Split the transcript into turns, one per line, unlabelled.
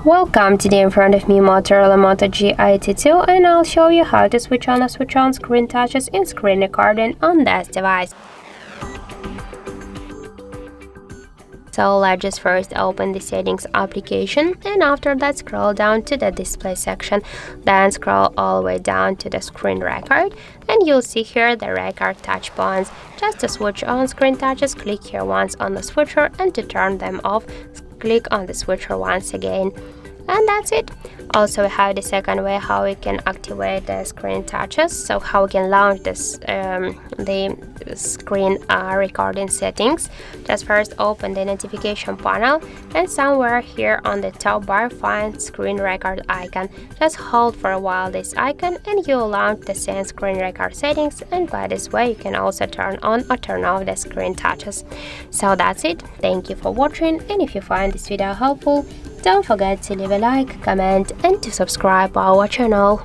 Welcome, today in front of me Motorola Moto G82, and I'll show you how to switch on or switch on screen touches in screen recording on this device. So let's just first open the settings application, and after that scroll down to the display section, then scroll all the way down to the screen record, and you'll see here the record touch buttons. Just to switch on screen touches, click here once on the switcher, and to turn them off, click on the switcher once again. And that's it. Also, we have the second way how we can activate the screen touches, so how we can launch this the screen recording settings. Just first open the notification panel, and somewhere here on the top bar find screen record icon. Just hold for a while this icon and you'll launch the same screen record settings, and by this way you can also turn on or turn off the screen touches. So that's it. Thank you for watching, and if you find this video helpful, don't forget to leave a like, comment and to subscribe our channel.